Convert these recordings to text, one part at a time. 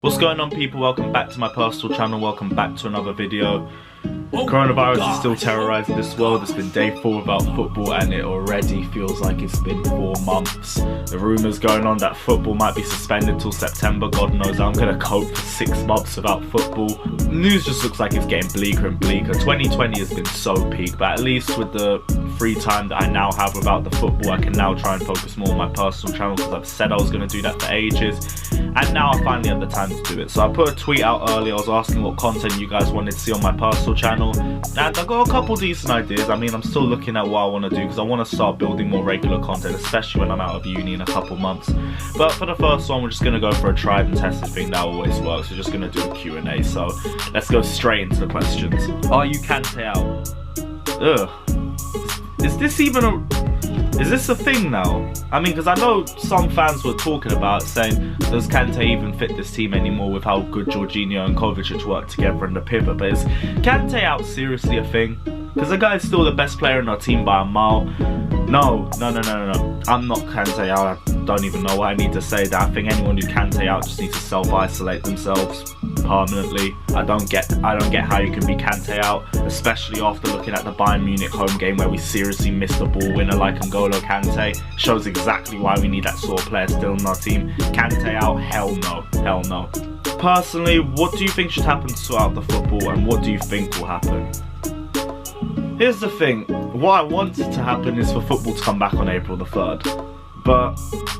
What's going on, people? Welcome back to my personal channel, welcome back to another video. Coronavirus is still terrorizing this world. It's been day 4 without football and it already feels like it's been 4 months. The rumours going on that football might be suspended till September. God knows how I'm going to cope for 6 months without football. News just looks like it's getting bleaker and bleaker. 2020 has been so peak, but at least with the free time that I now have without the football, I can now try and focus more on my personal channel, because I've said I was going to do that for ages, and now I finally have the time to do it. So I put a tweet out earlier. I was asking what content you guys wanted to see on my personal channel, and I got a couple decent ideas. I mean, I'm still looking at what I want to do, because I want to start building more regular content, especially when I'm out of uni in a couple months. But for the first one, we're just going to go for a tried and tested thing that always works. We're just going to do a Q&A. So let's go straight into the questions. Are you Kante out? Ugh. Is this even is this a thing now? I mean, because I know some fans were talking about saying, does Kante even fit this team anymore with how good Jorginho and Kovacic work together in the pivot? But is Kante out seriously a thing? Because the guy is still the best player in our team by a mile. No. I'm not Kante out. I don't even know what I need to say there. I think anyone who's Kante out just needs to self-isolate themselves permanently. I don't get how you can be Kante out, especially after looking at the Bayern Munich home game where we seriously missed a ball winner like N'Golo Kante. Shows exactly why we need that sort of player still in our team. Kante out? Hell no. Personally, what do you think should happen throughout the football, and what do you think will happen? Here's the thing, what I want to happen is for football to come back on April the 3rd. But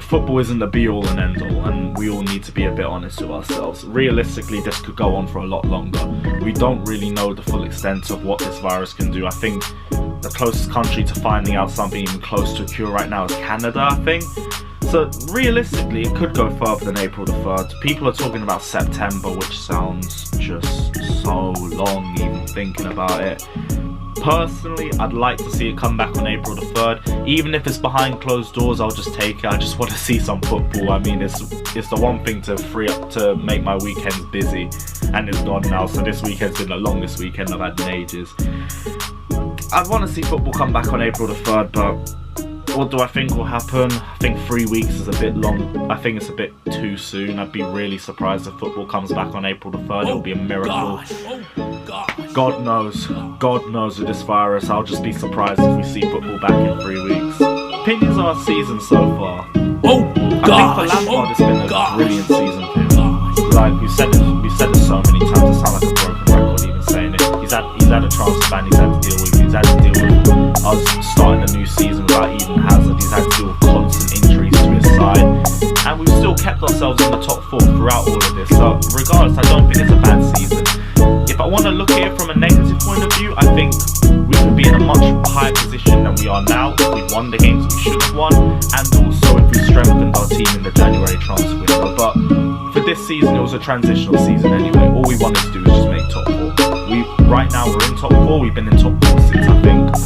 football isn't the be-all and end-all, and we all need to be a bit honest with ourselves. Realistically, this could go on for a lot longer. We don't really know the full extent of what this virus can do. I think the closest country to finding out something even close to a cure right now is Canada, I think. So realistically, it could go further than April the 3rd. People are talking about September, which sounds just so long even thinking about it. Personally, I'd like to see it come back on April the 3rd. Even if it's behind closed doors, I'll just take it. I just want to see some football. I mean, it's the one thing to free up, to make my weekends busy, and it's gone now. So this weekend's been the longest weekend I've had in ages. I'd want to see football come back on April the 3rd, but what do I think will happen? I think 3 weeks is a bit long. I think it's a bit too soon. I'd be really surprised if football comes back on April the 3rd. It'll be a miracle. God knows with this virus, I'll just be surprised if we see football back in 3 weeks. Opinions of our season so far. I think for Lampard it's been a brilliant season for him. Like we've said it so many times, it sounds like a broken record even saying it. He's had a transfer ban he's had to deal with. He's had to deal with us starting a new season without Eden Hazard. He's had to deal with constant injuries to his side, and we've still kept ourselves in the top 4 throughout all of this. So regardless, I don't think it's a bad season. If I want to look at it from a negative point of view, I think we could be in a much higher position than we are now if we won the games we should have won, and also if we strengthened our team in the January transfer window. But for this season, it was a transitional season anyway. All we wanted to do is just make top 4. Right now we're in top 4. We've been in top 4 since I think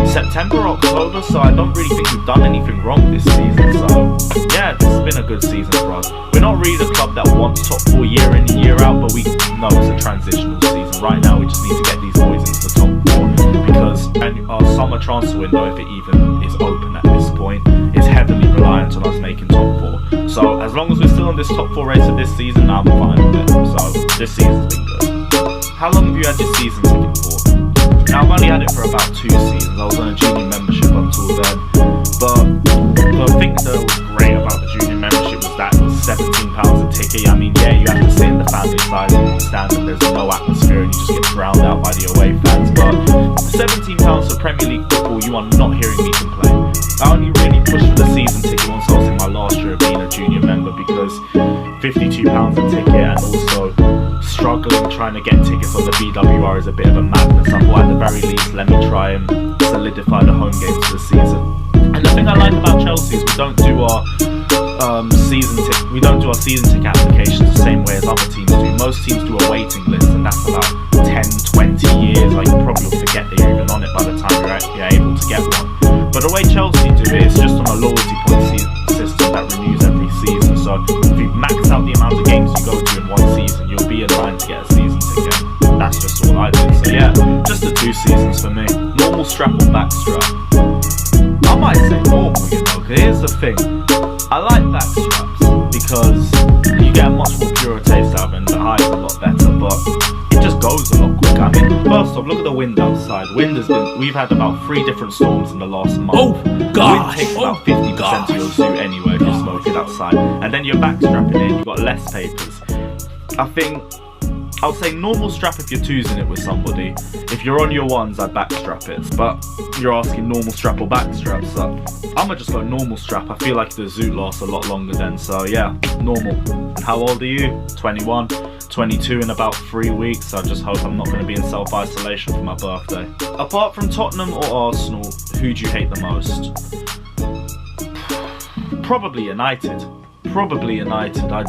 September or October, so I don't really think we've done anything wrong this season. So yeah, this has been a good season for us. We're not really the club that wants top 4 year in and year out, but we know it's a transitional season. Right now we just need to get these boys into the top 4, because our summer transfer window, if it even is open at this point, is heavily reliant on us making top 4. So as long as we're still in this top 4 race of this season, I'm fine with it. So this season's been good. How long have you had your season ticket for? Now I've only had it for about 2 seasons. I was on a junior membership until then, but the thing that was great about the junior membership was that it was £17 a ticket. I mean, yeah, you have to sit in the family side stand and there's no atmosphere and you just get drowned out by the away fans, but £17 for Premier League football, you are not hearing me complain. I only really pushed for the season ticket once I was in my last year of being a junior member, because £52 a ticket and also struggling trying to get tickets on the BWR is a bit of a madness. I thought at the very least, let me try and solidify the home games for the season. And the thing I like about Chelsea is we don't do our season ticket applications the same way as other teams do. Most teams do a waiting list, and that's about 10-20 years. Like, you probably will forget that you're even on it by the time you're able to get one. But the way Chelsea do it is just on a loyalty point system that renews every season. So if you max out the amount of games you go to in one season, you'll be in line to get a season ticket. That's just all I did. So yeah, just the 2 seasons for me. Normal strap or back strap? I might say normal, you know, because here's the thing. I like back straps because you get a much more pure taste but it just goes a lot quicker. I mean, first off, look at the wind outside. We've had about 3 different storms in the last month. Oh gosh! Wind takes about 50% of your zoo anyway if you're smoking outside. And then you're backstrapping in, you've got less papers. I'll say normal strap if you're twosing it with somebody. If you're on your ones, I'd backstrap it. But you're asking normal strap or backstrap, so I'ma just go normal strap. I feel like the zoot lasts a lot longer then, so yeah, normal. And how old are you? 21, 22 in about 3 weeks. I just hope I'm not going to be in self-isolation for my birthday. Apart from Tottenham or Arsenal, who do you hate the most? Probably United. I'd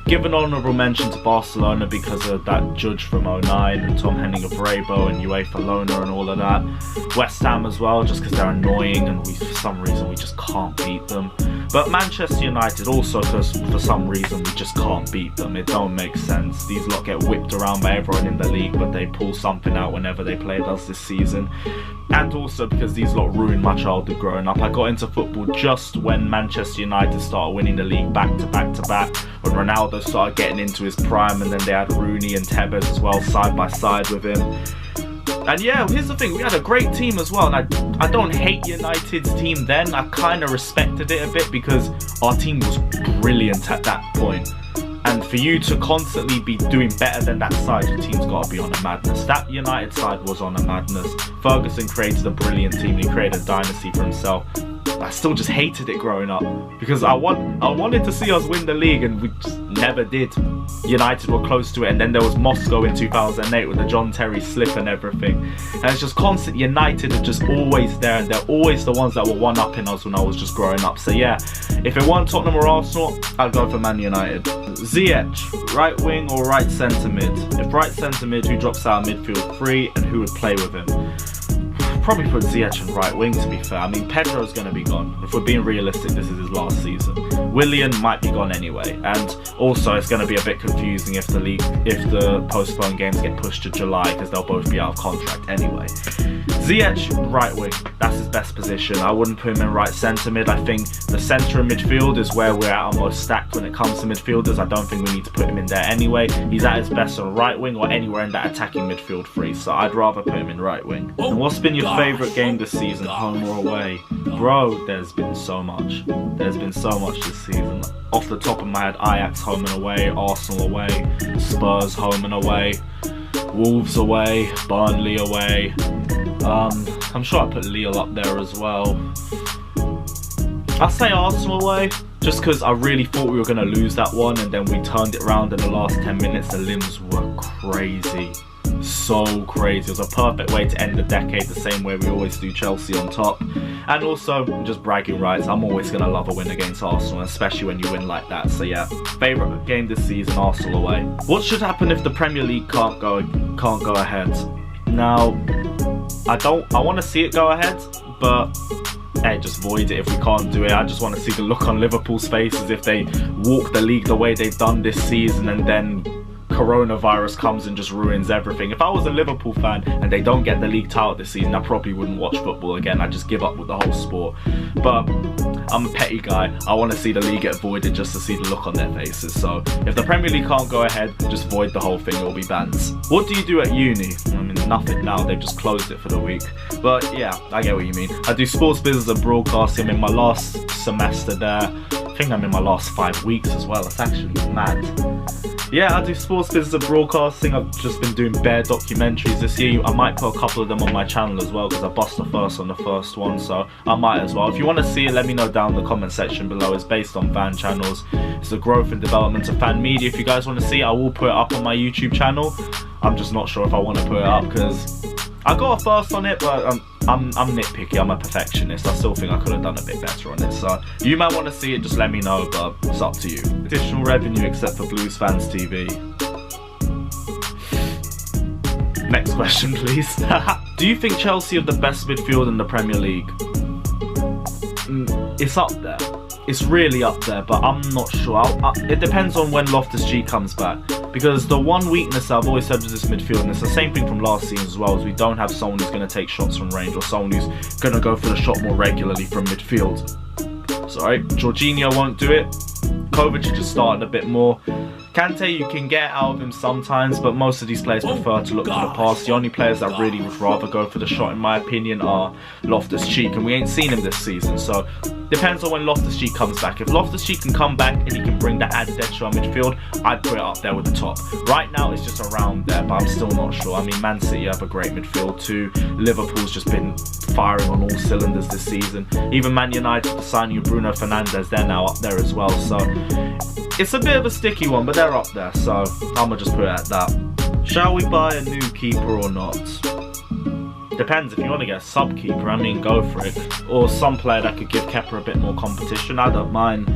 give an honourable mention to Barcelona because of that judge from 09 and Tom Henning of Rabo and UEFA Lona and all of that. West Ham as well, just because they're annoying and for some reason we just can't beat them. But Manchester United also because for some reason we just can't beat them. It don't make sense. These lot get whipped around by everyone in the league, but they pull something out whenever they play us this season. And also because these lot ruined my childhood growing up. I got into football just when Manchester United started winning the league back to back, when Ronaldo started getting into his prime, and then they had Rooney and Tevez as well side by side with him. And yeah, here's the thing, we had a great team as well, and I don't hate United's team then. I kind of respected it a bit because our team was brilliant at that point. And for you to constantly be doing better than that side, your team's got to be on a madness. That United side was on a madness. Ferguson created a brilliant team. He created a dynasty for himself. I still just hated it growing up because I wanted to see us win the league and we just never did. United were close to it, and then there was Moscow in 2008 with the John Terry slip and everything. And it's just constant. United are just always there, and they're always the ones that were one-upping us when I was just growing up. So yeah, if it weren't Tottenham or Arsenal, I'd go for Man United. Ziyech, right wing or right centre mid? If right centre mid, who drops out of midfield 3 and who would play with him? Probably put Ziyech in right wing, to be fair. I mean, Pedro's going to be gone. If we're being realistic, this is his last season. Willian might be gone anyway, and also it's going to be a bit confusing if the postponed games get pushed to July, because they'll both be out of contract anyway. Ziyech, right wing. That's his best position. I wouldn't put him in right centre mid. I think the centre and midfield is where we're at our most stacked when it comes to midfielders. I don't think we need to put him in there anyway. He's at his best on right wing or anywhere in that attacking midfield 3, so I'd rather put him in right wing. And what's been your favourite game this season, home or away? Bro, there's been so much. There's been so much this season. Off the top of my head, Ajax home and away, Arsenal away, Spurs home and away, Wolves away, Burnley away. I'm sure I put Lille up there as well. I'll say Arsenal away, just because I really thought we were going to lose that one, and then we turned it around in the last 10 minutes. The limbs were crazy. So crazy. It was a perfect way to end the decade, the same way we always do Chelsea on top. And also, just bragging rights, I'm always going to love a win against Arsenal, especially when you win like that. So yeah, favourite game this season, Arsenal away. What should happen if the Premier League can't go ahead? Now, I want to see it go ahead, but hey, just void it if we can't do it. I just want to see the look on Liverpool's faces if they walk the league the way they've done this season, and then coronavirus comes and just ruins everything. If I was a Liverpool fan and they don't get the league title this season, I probably wouldn't watch football again. I'd just give up with the whole sport. But I'm a petty guy. I want to see the league get voided just to see the look on their faces. So if the Premier League can't go ahead, just void the whole thing. It'll be bans. What do you do at uni? I mean, nothing now. They've just closed it for the week. But yeah, I get what you mean. I do sports business and broadcasting. I'm in my last semester there. I think I'm in my last 5 weeks as well. It's actually mad. Yeah, I do sports business and broadcasting. I've just been doing bare documentaries this year. I might put a couple of them on my channel as well, because I bust the first on the first one, so I might as well. If you want to see it, let me know down in the comment section below. It's based on fan channels. It's the growth and development of fan media. If you guys want to see it, I will put it up on my YouTube channel. I'm just not sure if I want to put it up because I got a first on it, but I'm nitpicky. I'm a perfectionist. I still think I could have done a bit better on it. So you might want to see it, just let me know, but it's up to you. Additional revenue except for Blues Fans TV. Next question, please. Do you think Chelsea have the best midfield in the Premier League? It's up there. It's really up there, but I'm not sure. It depends on when Loftus-Cheek comes back. Because the one weakness I've always said with this midfield, and it's the same thing from last season as well, is we don't have someone who's going to take shots from range, or someone who's going to go for the shot more regularly from midfield. Sorry, Jorginho won't do it. Kovacic has started a bit more. Kante, you can get out of him sometimes, but most of these players prefer to look for the pass. The only players that really would rather go for the shot, in my opinion, are Loftus-Cheek, and we ain't seen him this season. So depends on when Loftus-Cheek comes back. If Loftus-Cheek can come back and he can bring that added edge to our midfield, I'd put it up there with the top. Right now, it's just around there, but I'm still not sure. I mean, Man City have a great midfield too. Liverpool's just been firing on all cylinders this season. Even Man United, the signing of Bruno Fernandes, they're now up there as well. So it's a bit of a sticky one, but they're up there. So I'ma just put it at that. Shall we buy a new keeper or not? Depends. If you want to get a sub-keeper, I mean, go for it. Or some player that could give Kepa a bit more competition, I don't mind.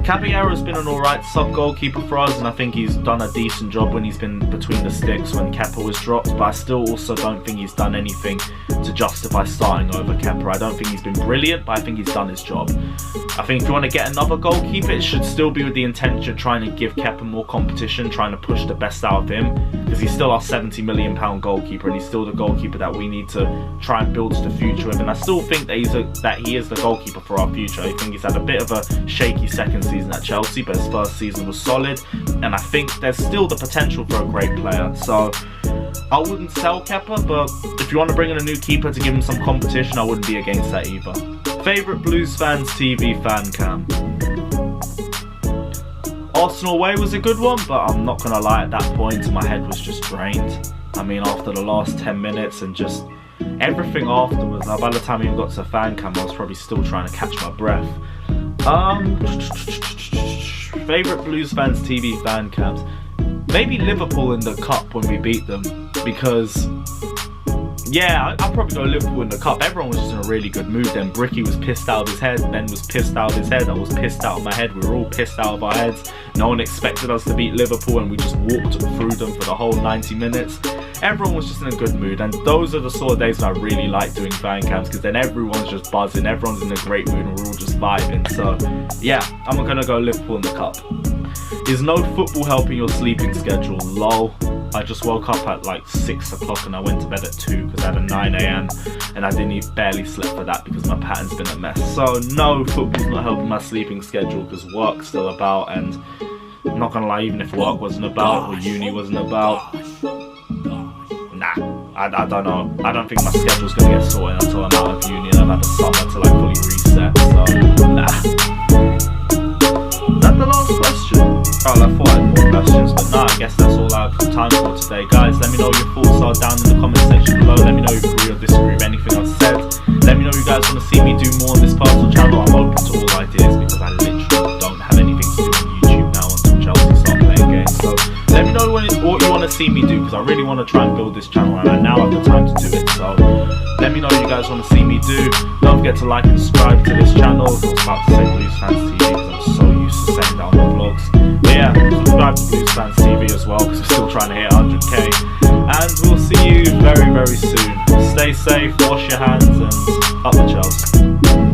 Caballero's been an alright sub-goalkeeper for us, and I think he's done a decent job when he's been between the sticks when Kepa was dropped, but I still also don't think he's done anything to justify starting over Kepa. I don't think he's been brilliant, but I think he's done his job. I think if you want to get another goalkeeper, it should still be with the intention of trying to give Kepa more competition, trying to push the best out of him, because he's still our £70 million goalkeeper, and he's still the goalkeeper that we need to try and build to the future with. And I still think that he is the goalkeeper for our future. I think he's had a bit of a shaky second season at Chelsea, but his first season was solid, and I think there's still the potential for a great player. So I wouldn't sell Kepa, but if you want to bring in a new keeper to give him some competition, I wouldn't be against that either. Favourite Blues fans TV fan cam? Arsenal away was a good one, but I'm not going to lie, at that point my head was just drained. I mean, after the last 10 minutes and just everything afterwards, now by the time we even got to the fan cam, I was probably still trying to catch my breath. Favourite Blues fans TV fan cams? Maybe Liverpool in the cup when we beat them, because yeah, I'd probably go Liverpool in the cup. Everyone was just in a really good mood then. Bricky was pissed out of his head, Ben was pissed out of his head, I was pissed out of my head, we were all pissed out of our heads. No one expected us to beat Liverpool, and we just walked through them for the whole 90 minutes. Everyone was just in a good mood, and those are the sort of days that I really like doing fan cams, because then everyone's just buzzing, everyone's in a great mood, and we're all just vibing. So yeah, I'm gonna go Liverpool in the cup. Is no football helping your sleeping schedule? Lol. I just woke up at like 6 o'clock and I went to bed at 2 because I had a 9 AM and I didn't even barely slept for that because my pattern's been a mess. So no, football's not helping my sleeping schedule because work's still about, and I'm not gonna lie, even if work wasn't about or uni wasn't about, nah, I don't know. I don't think my schedule's gonna get sorted until I'm out of uni and I've had the summer to like fully reset. So nah. Is that the last question? Oh, I thought I had more questions, but nah, I guess that's all I have time for today. Guys, let me know what your thoughts are down in the comment section below. Let me know if you agree or disagree with anything I've said. Let me know if you guys want to see me do more on this personal channel. I'm open to all ideas because I literally don't have anything to do on YouTube now until Chelsea start playing games. So let me know what you want to see me do, because I really want to try and build this channel and I now have the time to do it. So let me know what you guys want to see me do. Don't forget to like and subscribe to this channel. I was about to say Blues Fans TV because I'm so used to saying that on the vlogs. But yeah, subscribe to Blues Fans TV as well because we're still trying to hit 100k. And we'll see you very, very soon. Stay safe, wash your hands, and up the Chelsea.